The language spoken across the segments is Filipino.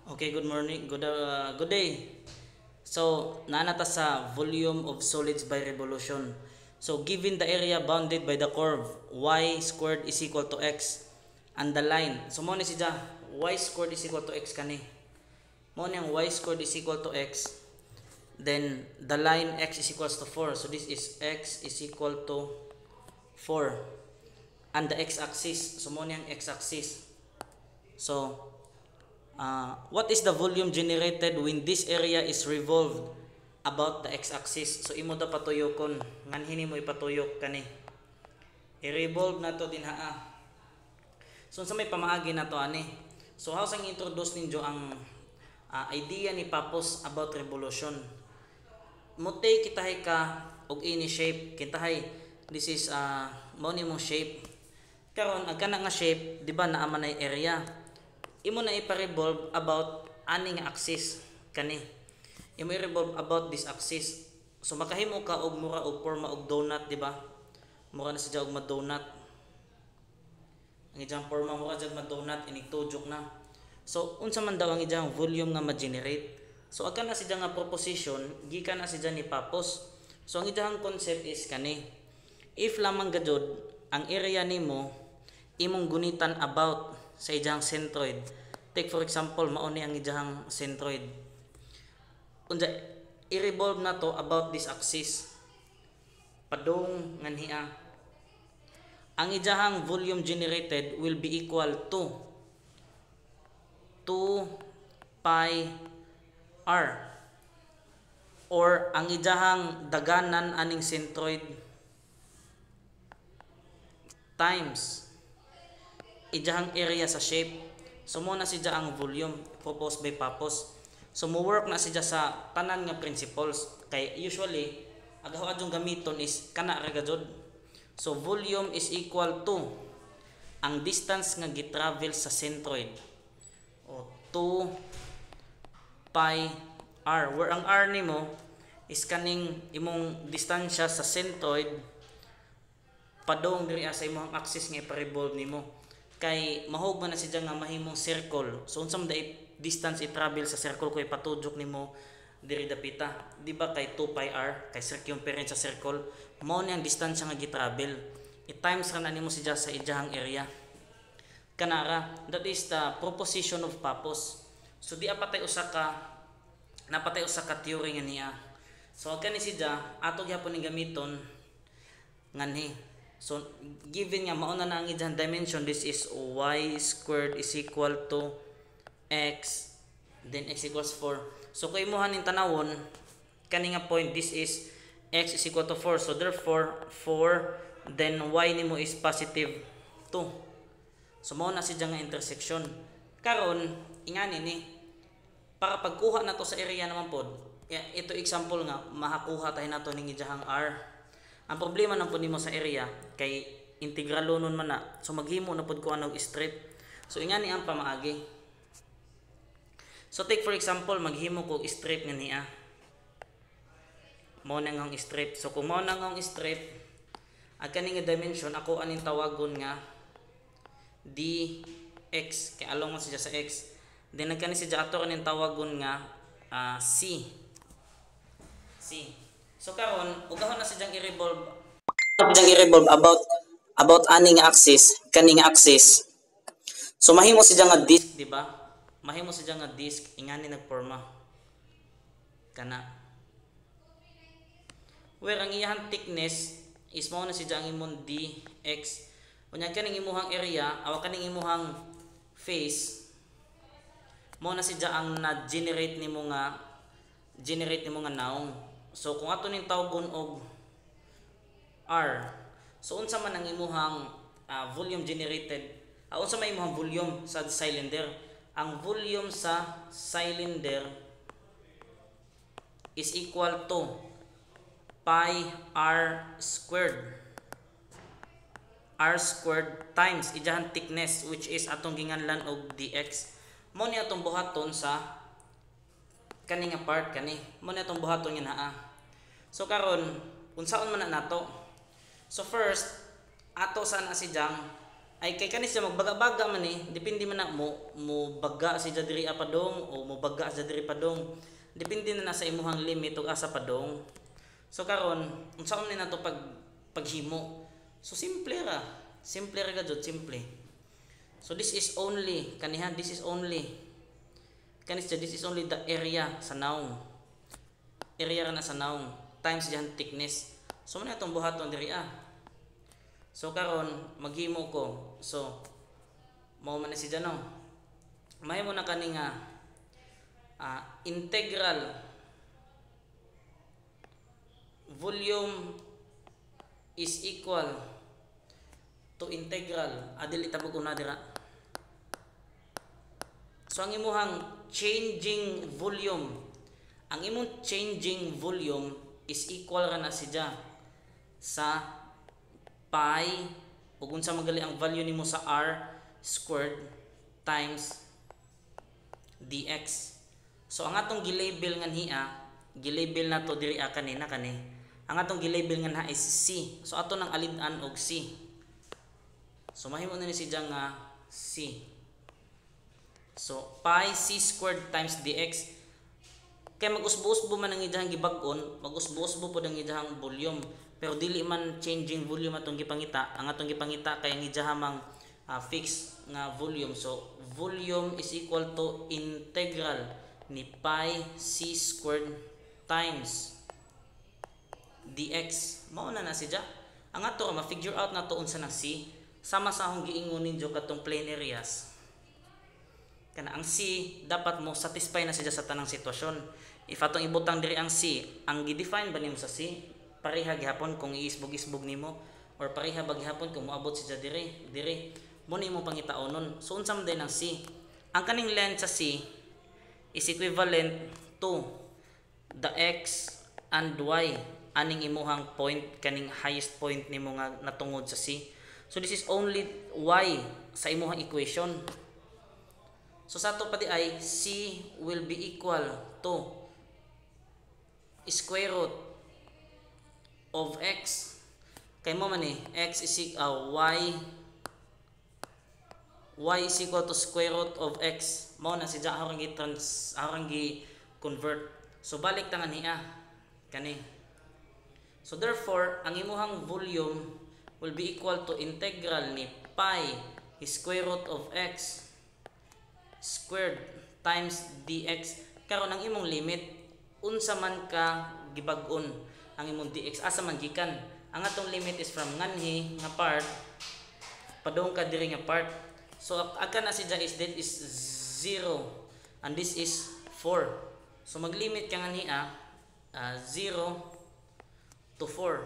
Okay, good morning. Good day. So, nanata sa volume of solids by revolution. So, given the area bounded by the curve y squared is equal to x and the line. So, mo ni siya y squared is equal to x kani. Mo ni ang y squared is equal to x. Then the line x is equals to 4. So, this is x is equal to 4. And the x axis. So, mo ni ang x axis. So, what is the volume generated when this area is revolved about the x-axis? So imo da patuyokon nganhini mo ipatuyok kani i-revolve na to din haa. So sa may pamaagi na to ani. So how sang introduce ninyo ang idea ni Papos about revolution. Mutay kitahay ka og ini shape kitahay this is mo ni mo shape karon ang kana nga shape di ba naa man ay area imo na ipa-revolve about ani nga axis kani imo i-revolve about this axis. So makahimo ka og mura og forma og donut di ba mura na siya og ma-donut ang ijang forma mura jud ma-donut inig tujok na. So unsa man daw ang ijang volume nga ma-generate. So agka na siya nga proposition gikan na siya ni Papos. So ang ijang concept is kani if lamang gajud ang area nimo imong gunitan about sa ijang centroid. Take for example, mao ni ang ijang centroid. Unsa i-revolve na to about this axis. Padung nganhiya. Ang ijahang volume generated will be equal to 2 pi r or ang ijahang daganan aning centroid times ijahang area sa shape. So mo na siya ang volume proposed by Papos. So mo work na siya sa tanan nga principles kay usually agaw adjong gamiton is kana ra gajud. So volume is equal to ang distance nga gitravel sa centroid o 2 pi r where ang r nimo is kaning imong distansya sa centroid padong diri sa imong axis nga ipa-revolve nimo. Kay mahog man na siya nga mahimong circle. So unsa man day distance i-travel sa circle ko ipatudok nimo diri dapita. Di ba kay 2 pi r kay circumference sa circle mao ni ang distansya nga gi-travel. I-times ra na nimo siya sa ijahang area. Kanara that is the proposition of Papos. So di apatay usa ka napatay usa ka theory nga niya. So kani siya ato gyapon ni gamiton nganhi. So given nga mauna na ang ijang dimension, this is y squared is equal to x, then x equals 4. So kung imuhan ning tanawon kani nga point, this is x is equal to 4. So therefore 4, then y nimo is positive 2. So mao na siya nga intersection. Karon ingani ni para pagkuha nato sa area naman pod. Ito example nga mahakuha tayo nato ning ijahang r. Ang problema na po nimo sa area kay integralonon man na. So maghimo na pod ko anog strip. So ingani ang pamaagi. So take for example maghimo ko strip nga niya. Mao na nga strip. So kung mao na nga strip ang kani nga dimension ako aning tawagon nga dx kay along man siya sa x. Then nagkani siya ato aning tawagon nga c. So karon ugahon na siya i-revolve about ani nga axis, kani nga axis. So mahimo siya nga disk, di ba? Mahimo siya nga disk ingani nagporma. Kana. Where ang iyang thickness is mao na siya ang imong dx. Unya kaning imuhang area, aw kaning imuhang face mao na siya ang na-generate nimo nga naong. So kung ato ning tawgon og R, so unsa man ang imuhang volume generated, unsa may imuhang volume sa cylinder? Ang volume sa cylinder is equal to pi r squared. R squared times ijahang thickness which is atong ginganlan og dx. Mo ni atong buhaton sa kani nga part kani mo na itong buhaton nga naa. So karon unsaon man na nato. So first ato sana si jang ay kay kanis siya magbaga-baga man depende man na mo baga si diri padong o mo baga sa diri padong, depende na sa imuhang limit ug asa padong. So karon unsaon ni nato paghimo, so simple ra gud, simple. So this is only kanihan, this is only kanis siya, this is only the area sa naong, area ra na sa naong times dihan thickness. So man atong buhaton diri So karon maghimo ko. So mao man si Jano. Mahimo na kani nga integral volume is equal to integral adili tabog una dira. So ang imuhang changing volume, ang imong changing volume is equal ra na siya sa pi ug unsa magali ang value nimo sa r squared times dx. So ang atong gilabel nga niya, gilabel nato diri kanina kani. Ang atong gilabel nga is c. So ato nang alid-an og c. So mahimo na ni siya nga c. So pi c squared times dx. Kay mag-usbo-usbo man ang idahang gibag-on, mag-usbo-usbo pod ang idahang volume. Pero dili man changing volume atong gipangita. Ang atong gipangita kay ang idahamang fix nga volume. So volume is equal to integral ni pi c squared times dx. Mao na siya. Ang ato ma-figure out nato unsa na c sama sa akong giingon ninyo katong plane areas. Kana ang c dapat mo satisfy na siya sa tanang sitwasyon. If atong ibutang diri ang c, ang gi-define ba nimo sa c pareha gihapon kung iisbog-isbog nimo or pareha ba gihapon kung moabot siya diri mo nimo pangitaonon. So unsa man din ang c? Ang kaning length sa c is equivalent to the x and y aning imuhang point, kaning highest point nimo nga natungod sa c. So this is only y sa imuhang equation. So sa ato pa di ay c will be equal to square root of x. Kay mo man x is y is equal to square root of x. Mao na siya harang gi-convert. So balik tangan niya kani. So therefore ang imuhang volume will be equal to integral ni pi square root of x squared times dx. Karon ang imong limit unsa man ka gibag-on ang imong dx, asa man gikan. Ang atong limit is from nganhi nga part padung ka diri nga part. So agka na siya is that is 0 and this is 4. So maglimit ka nganiya 0 to 4.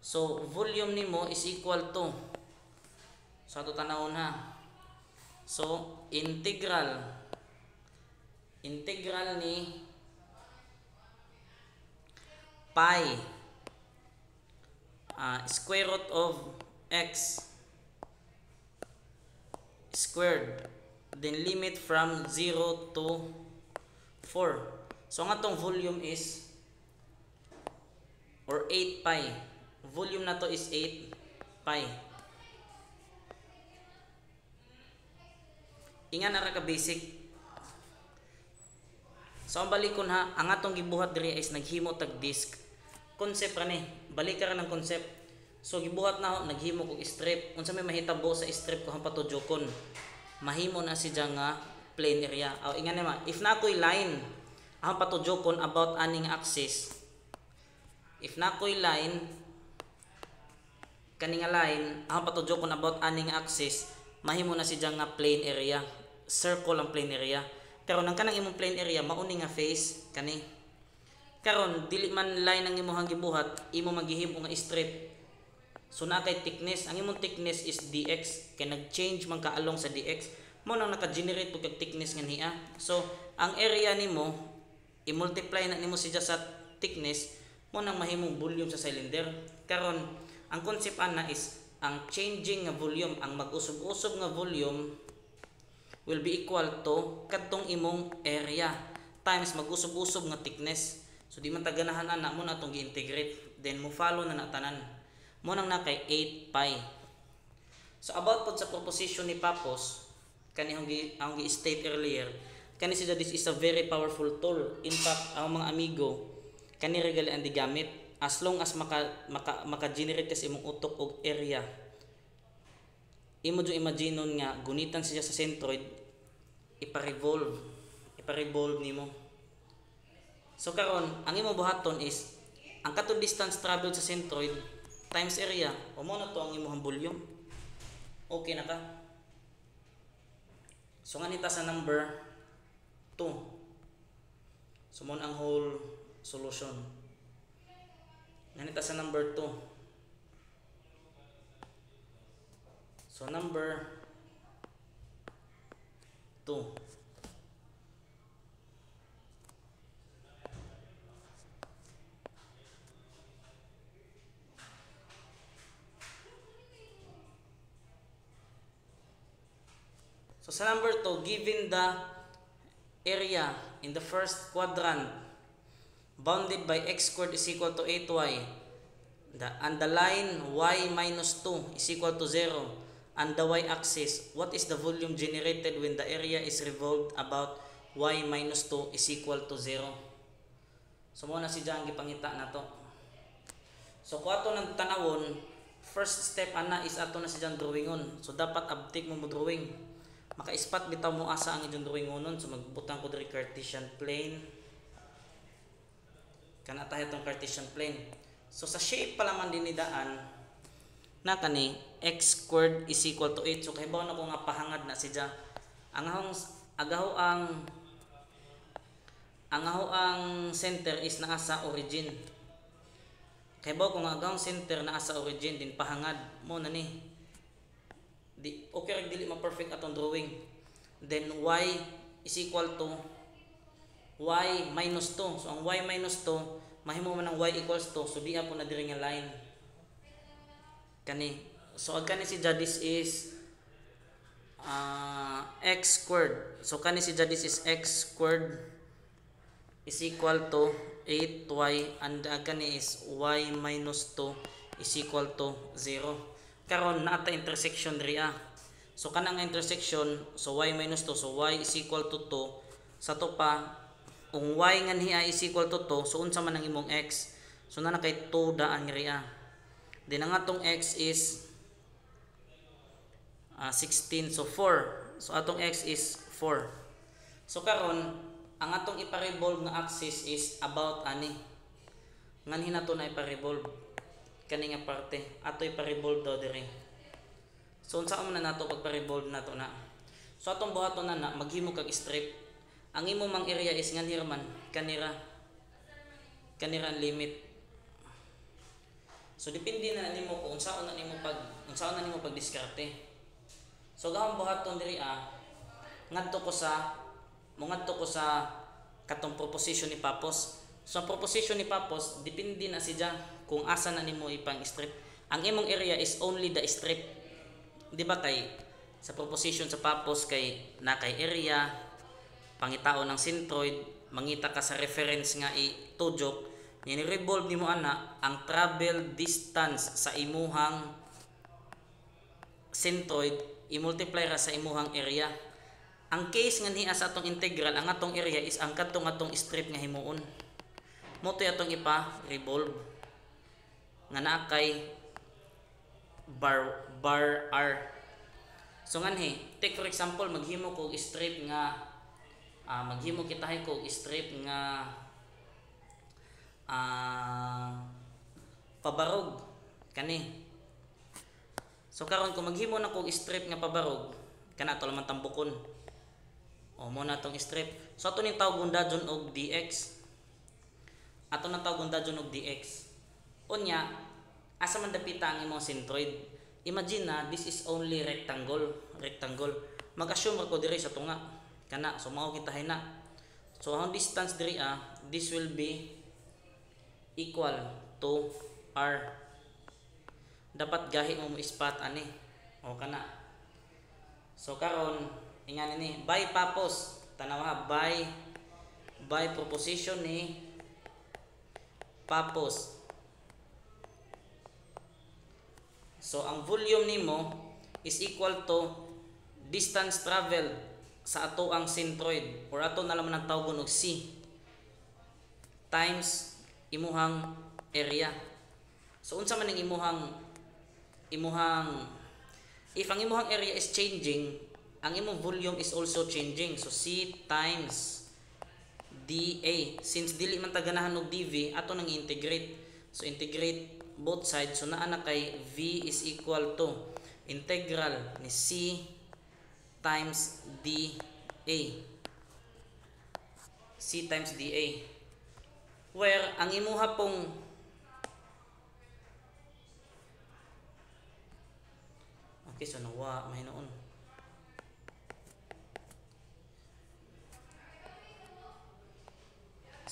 So volume nimo is equal to, so ato tanawon ha. So integral ni pi square root of x squared, then limit from 0 to 4. So ang atong volume is or 8 pi. Volume na to is 8 pi. Ingan ara ka basic. So ang balikon ha, ang atong gibuhat diri is naghimo tag disk. Concept ra ni, balik ra ng concept. So gibuhat na ho, naghimo kog strip. Unsa may mahitabo sa strip ko hang patudjokon, mahimo na siya nga plane area. Aw ingan naman, if na koy line ang patudjokon about aning axis, if na koy line kani nga line ang patudjokon about aning axis, mahimo na siya nga plane area. Circle ang plane area. Pero nang kanang imong plane area mauni nga face kani. Karon dili man line ang imong gibuhat, imo maghihimo nga strip. So na kay thickness, ang imong thickness is dx, kay nag-change man ka along sa dx, mo nang naka-generate pud kag thickness nga niya. So ang area nimo i-multiply na nimo siya sa thickness, mo nang mahimong volume sa cylinder. Karon ang concept ana is ang changing nga volume, ang mag-usog-usog nga volume will be equal to kadtong imong area times mag-usog-usog nga thickness. So di man taganahan ana mo na tong gi-integrate, then mo follow na natanan mo nang na kay 8 pi. So about po sa proposition ni Papos, kani ang gi-state earlier, kani siya this is a very powerful tool. In fact, ang mga amigo kani regali ang digamit as long as maka-generate kasi imong utok og area. Imo jo imagine nga gunitan siya sa centroid, ipa-revolve nimo. So karon ang imo buhaton is ang katong distance traveled sa centroid times area, o mo na to ang imong volume. Okay na ka? So nganita sa number 2. So mo ang whole solution. Nganita sa number 2. So number 2. So sa number 2, given the area in the first quadrant bounded by x squared is equal to 8y, and the line y minus 2 is equal to 0, and the y-axis, what is the volume generated when the area is revolved about y minus 2 is equal to 0? So muna si Diyan gipangita na to. So kung ato nang tanawon, first step ana is ato na si Diyan drawingon. So dapat abtik mo drawing. Maka-spot bitaw mo asa ang inyong drawingonon. So magbutang ko diri Cartesian plane. Kana tayo tong Cartesian plane. So sa shape pa lamang din ni daan na kani x squared is equal to 8. So kahibaw na ko nga pahangad na siya. Ang ang center is naa sa origin. Kahibaw ko nga agahong center naa sa origin din pahangad mo na ni. Di okay ra dili ma-perfect atong drawing. Then y is equal to y minus 2. So ang y minus 2 mahimo man ang y equals 2. So di po na diri nga line. Kani. So ag kani si this is x squared. So kani si this is x squared is equal to 8y, and ag kani is y minus 2 is equal to 0. Karon naa ta intersection diri ah. So kanang intersection, so y minus 2, so y is equal to 2. Sa to pa, kung y nga niya is equal to 2, so unsa man ang imong x? So na kay 2 daan diri ah. Then ang atong x is 16, so 4. So atong x is 4. So karon ang atong ipa-revolve nga axis is about ani. Nganhin nato na ipa-revolve kani nga parte. Ato ipa-revolve daw diri. So unsa man na nato pagpa-revolve nato na. So atong buhaton na maghimo kag strip. Ang imo mang area is nganhira man kanira limit. So depende na nimo kung unsaon na nimo pagdiskarte. So gahong buhaton diri ngadto ko sa katong proposition ni Papos. So ang proposition ni Papos depende na siya kung asa na nimo ipang strip. Ang imong area is only the strip. Di ba kay sa proposition sa Papos kay na kay area pangitao ng centroid, mangita ka sa reference nga itudok. Ni-revolve nimo ana ang travel distance sa imuhang centroid i-multiply ra sa imuhang area. Ang case nga niya sa atong integral, ang atong area is ang katong atong strip nga himuon. Mo to atong ipa-revolve nga naa kay bar r. So nganhi, take for example maghimo ko strip nga maghimo kitahay ko strip nga pabarog kani. So karon kung maghimo na kog strip nga pabarog kana to lamang tambukon. O mo na tong strip. So ato ning tawag gundadyon og dx. Ato na tawag gundadyon og dx. Unya asa man dapita ang imong centroid. Imagine na this is only rectangle. Mag-assume ko diri sa tunga kana. So mao kitahay na. So ang distance diri this will be equal to r. Dapat gahi mo spot ani. O kana. So karon ingan ni by Papos tanawa by proposition ni Papos. So ang volume nimo is equal to distance travel sa ato ang centroid or ato na naman ang tawgon og C times imuhang area. So unsa man ang imuhang if ang imuhang area is changing, ang imong volume is also changing. So C times dA, since dili man ta ganahan og dV, ato nang integrate. So integrate both sides, so naa na kay V is equal to integral ni C times dA. C times dA, where ang imuha pong okay, so nawa may noon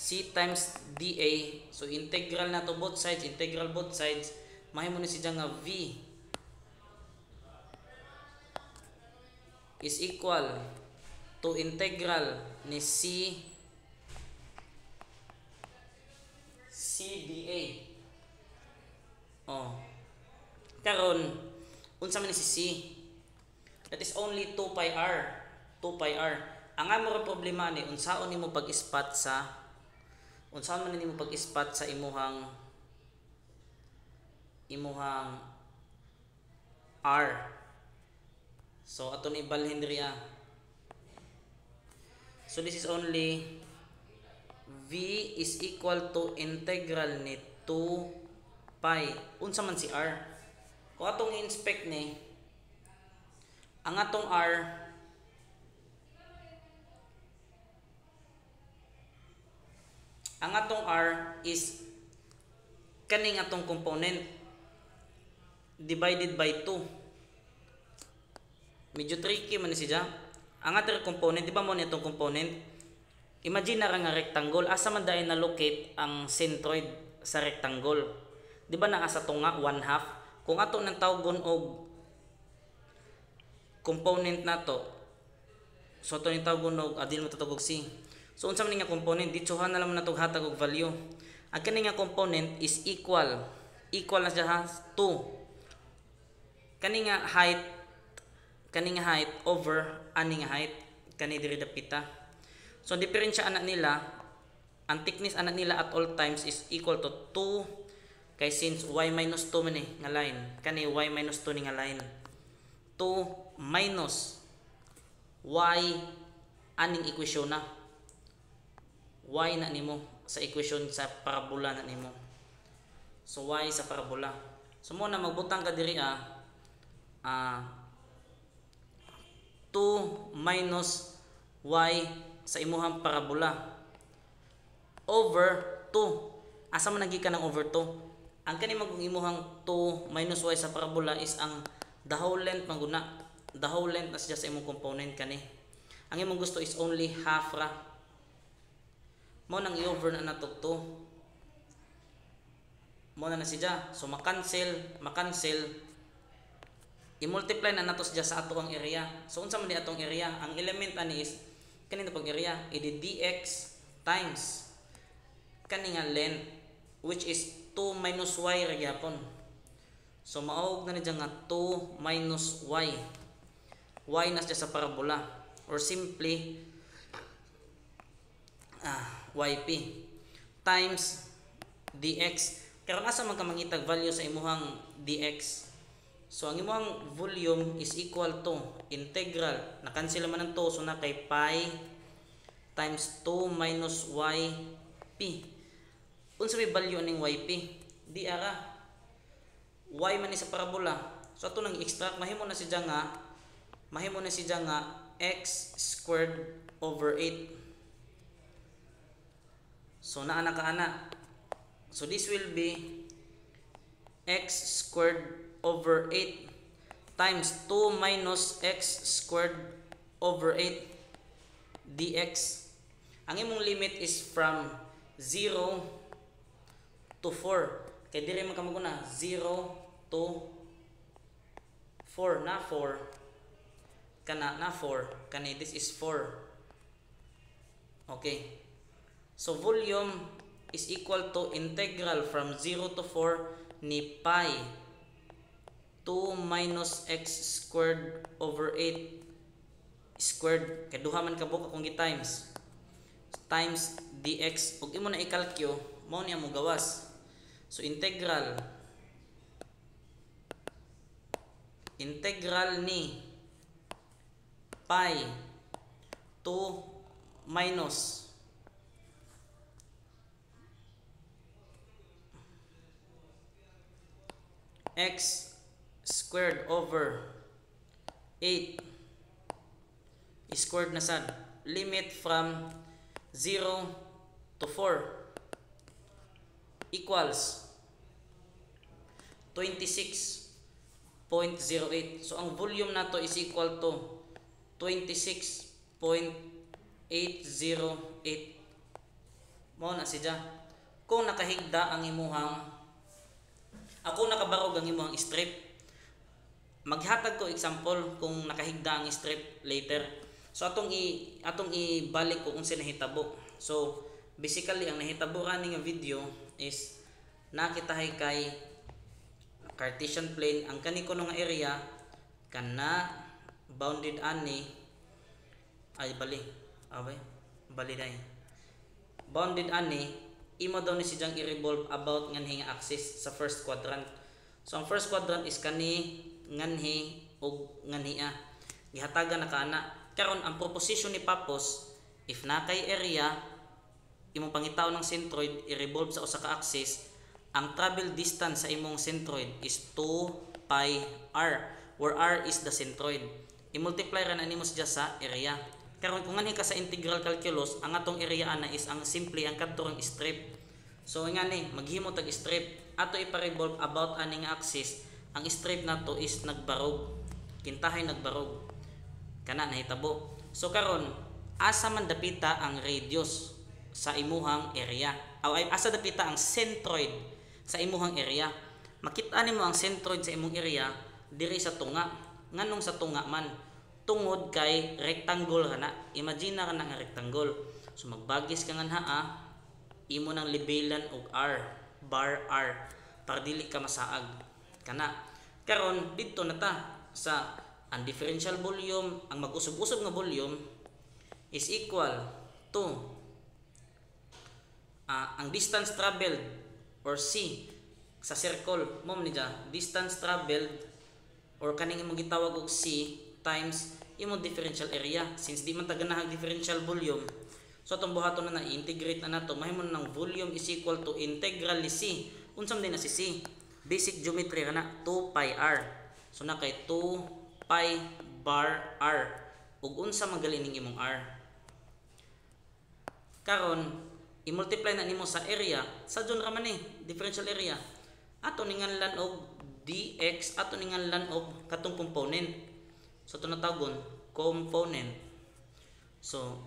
C times dA, so integral na to both sides, mahimo ni siya nga V is equal to integral ni C dA. Karon unsa man ni si C? That is only 2 pi r. Ang amo problema ni unsaon nimo pag-spot sa imuhang R. So ato ni ibalhin diri. So this is only V is equal to integral ni 2 pi. Unsa man si R? Kung atong i-inspect ni ang atong R is kaning atong component divided by 2. Medyo tricky man ni siya. Ang atong component, di ba mo ni atong component? Imagine na nga rectangle, asa man dai na locate ang centroid sa rectangle. Di ba na asa to nga 1/2? Kung ato nang tawgon og component nato, so ato ni tawgon og adil mo tatawag C. So unsa man nga component, ditsuhan na lang natog hatag og value. Ang kani nga component is equal na siya 2. Kani nga height over ani nga height, kani diri dapita. So ang diferensya anak nila, ang thickness anak nila at all times is equal to 2 kay since y minus 2 man nga line, kani y minus 2 ni nga line. 2 minus y aning equation na. Y na nimo sa equation sa parabola na nimo. So y sa parabola. So mo na magbutang ka diri 2 minus y sa imuhang parabola over 2. Asa man nagikan ng over 2? Ang kani mag imuhang 2 minus y sa parabola is ang the whole length maguna. The whole length na siya sa imong component kani. Ang imong gusto is only half ra. Mo nang i-over na natog 2. Mo na siya. So makancel, i-multiply na nato siya sa ato ang area. So unsa man di atong area? Ang element ani is kanino pag area, i dx times kani nga length which is 2 minus y ra gyapon. So maog na ni nga 2 minus y. Y na siya sa parabola or simply yp times dx. Karon asa man ka mangitag value sa imuhang dx? So ang imuhang volume is equal to integral, na-cancel man ang 2, so na kay pi times 2 minus yp. Unsa may value aning yp? Di ara y man ni sa parabola. So ato nang extract, mahimo na siya nga x squared over 8. So naa na kaana. So this will be x squared over 8 times 2 minus x squared over 8 dx. Ang imong limit is from 0 to 4. Kaya dire man kamo na 0 to 4 na 4 kana na 4 kani this is 4. Okay. So volume is equal to integral from 0 to 4 ni pi 2 minus x squared over 8 squared kay duha man kabuk akong gi-times dx ug imo na i-calculate mao niya mo gawas. So integral ni pi 2 minus x squared over 8 squared na sad, limit from 0 to 4 equals 26.08. So ang volume nato is equal to 26.808. Mao na siya. Kung nakahigda ang imuhang ako nakabarog ang imuhang strip, maghatag ko example kung nakahigda ang strip later. So atong ibalik ko kung sino nahitabo. So basically ang nahitabo ani nga video is nakitahay kay Cartesian plane ang kani kuno nga area kana bounded ani ay bali dai bounded ani imo daw ni sidyang i-revolve about nganhi nga axis sa first quadrant. So ang first quadrant is kani nganhi ug nganhia gihatagan na kana. Karon ang proposition ni Papos, if na kay area imong pangitaw ng centroid i-revolve sa usa ka axis, ang travel distance sa imong centroid is 2 pi r, where r is the centroid. I-multiply ra na nimo siya sa area. Karon kung ngani ka sa integral calculus, ang atong area ana is ang simple ang kadtong strip. So ngani maghimo tag strip ato ipa-revolve about aning axis. Ang strip nato is nagbarog, kintahay nagbarog kana nahitabo. So karon asa man dapita ang radius sa imuhang area, aw ay asa dapita ang centroid sa imuhang area. Makita nimo ang centroid sa imong area diri sa tunga. Nganong sa tunga man? Tungod kay rectangle kana. Imagine na kana nga rectangle. So magbagis ka nganha imo nang lebelan og r, bar r para dili ka masaag kana. Karon didto na ta sa ang differential volume, ang mag-usog-usog nga volume is equal to ang distance traveled or c sa circle mo ni distance traveled or kaning imong gitawag og c times imong differential area. Since di man ta ganahang differential volume, so atong buhaton na i-integrate na nato, mahimong nang volume is equal to integral ni c. Unsam din na si c? Basic geometry kana 2 pi r. So na kay 2 pi bar r ug unsa magaling ning imong r. Karon i-multiply na nimo sa area sa dun ra man differential area. Ato ninganlan og dx, ato ninganlan og katong component. So ito natawgon component. So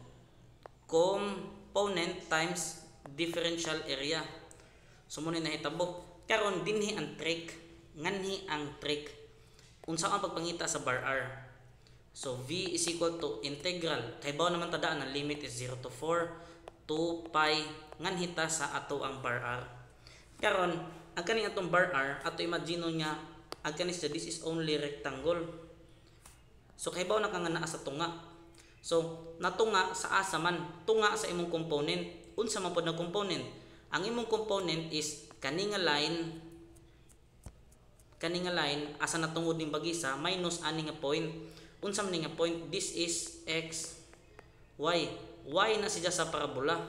component times differential area. So mo ni nahitabo. Karon dinhi ang trick, nganhi ang trick unsa ang pagpangita sa bar r. So v is equal to integral kay bawo naman tadaan ang limit is 0 to 4 2 pi nganhita sa ato ang bar r. Karon ang kaning atong bar r ato imagine nga ang kanis this is only rectangle. So kay bawo na ka nga naa sa tunga. So natunga sa asa man, tunga sa imong component. Unsa man pod na component? Ang imong component is kani nga line asa natungod ning bagisa minus ani nga point. Unsa man nga point? This is x y na siya sa parabola.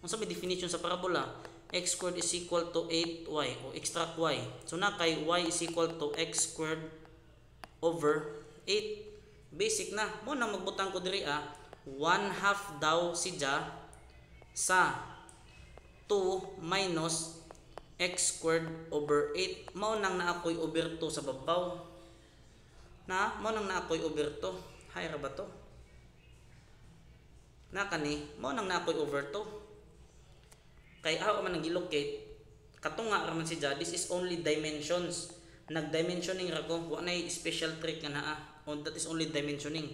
Unsa may definition sa parabola? X squared is equal to 8y o extract y. So na kay y is equal to x squared over 8. Basic na mo nang magbutang ko diri 1/2 daw siya sa 2 minus x squared over 8. Mao nang naakoy over 2 sa babaw. Mao nang naakoy over 2. Hay ra ba to? Na kani, mao nang naakoy over 2. Kay aw man nang gilocate, katunga ra man siya. This is only dimensions. Nag-dimensioning ra ko. Wa nay special trick nga naa. That is only dimensioning.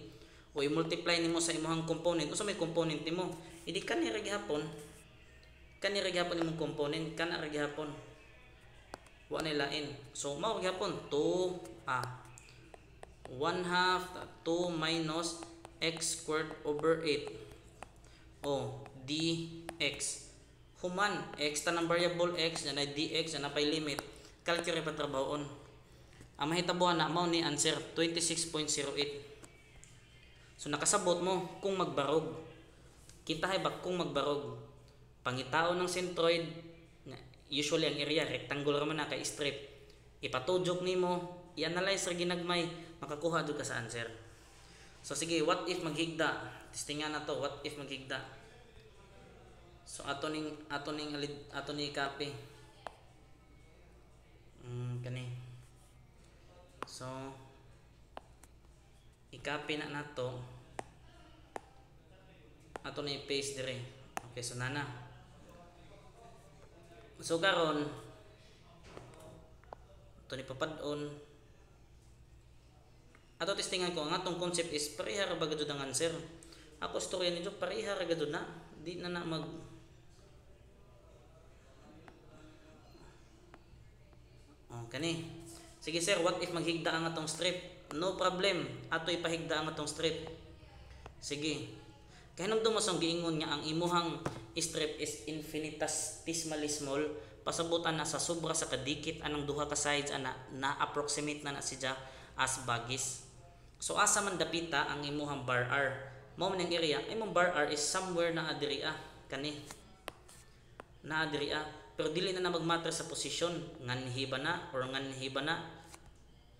O i-multiply nimo sa imong component. Unsa may component nimo? Idi kanira gihapon. Kanira gihapon imong component, kana ra gihapon. wa na lain. So mao gyapon 1/2 minus x squared over 8 dx. Human x ta ng variable x na dx na pay limit, calculate pa trabahon. Ang mahitabuhan na mao ni answer 26.08. So nakasabot mo kung magbarog. Kita hay ba kung magbarog. Pangitao ng centroid, usually ang area rectangular man na kay strip. Ipatudjok nimo, i-analyze ra ginagmay, makakuha jud ka sa answer. So sige, what if maghigda? Testingan na to, what if maghigda? So ato ning copy. Kani. So i-copy na nato. Ato na i-paste dire. Okay, so nana. So karon ato ni papadon. Ato testingan ko ang atong concept is pareha ra ba gud ang answer. Ako storya nito pareha ra gud na. Di na mag kani. Sige sir, what if maghigda ang atong strip? No problem. Ato ipahigda ang atong strip. Sige. Kaya nung dumasong giingon niya ang imuhang strip is infinitesimally small, pasabutan na sa sobra sa kadikit anong duha ka sides ana na approximate na siya as bagis. So asa man dapita ang imuhang bar R. Mao man ang area, imong bar R is somewhere na adria kani. Na adria. Pero dili na magmatter sa posisyon, nganhi ba na or nganhi ba na.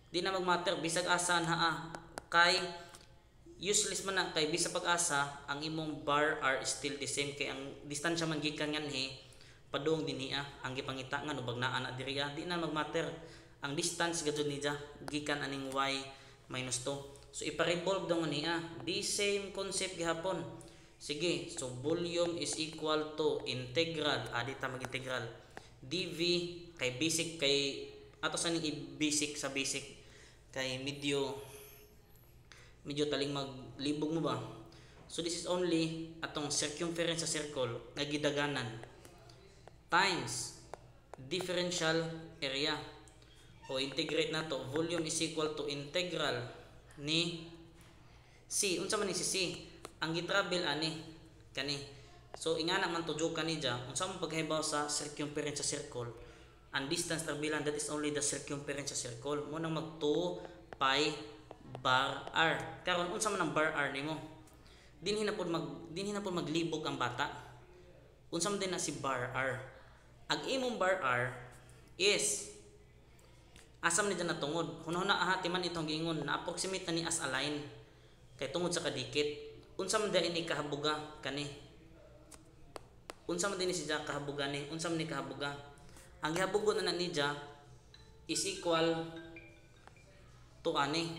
Di na magmatter bisag asa na kay useless man na kay bisa pag-asa ang imong bar are still the same kay ang distansya man gikan nganhi padung dinhi ang gipangita nga ubag naa na diriya di na magmatter ang distance gadto niya gikan aning y minus 2. So ipa-revolve daw niya the same concept gihapon. Sige, so volume is equal to integral, dita mag-integral dv kay basic kay ato sa ning basic sa basic kay medyo taling maglibog mo ba. So this is only atong circumference sa circle nga gidaganan times differential area o integrate na to. Volume is equal to integral ni c. Unsa man ni si c? Ang gitravel ani kani. So ingana man tudyo kani dia unsa man paghibaw sa circumference sa circle. Ang distance travelan that is only the circumference sa circle. Mo nang mag 2 pi bar r. Karon unsa man ang bar r nimo? Dinhi na pod maglibog ang bata. Unsa man din na si bar r? Ang imong bar r is asam ni dyan na tungod. Hunahuna ahati man itong giingon na approximate na ni as a line kay tungod sa kadikit. Unsa man din ni kahabuga kani? Unsa man din siya kahabuga ni? Unsa man ni kahabuga? Ang gihabugon na niya is equal to ani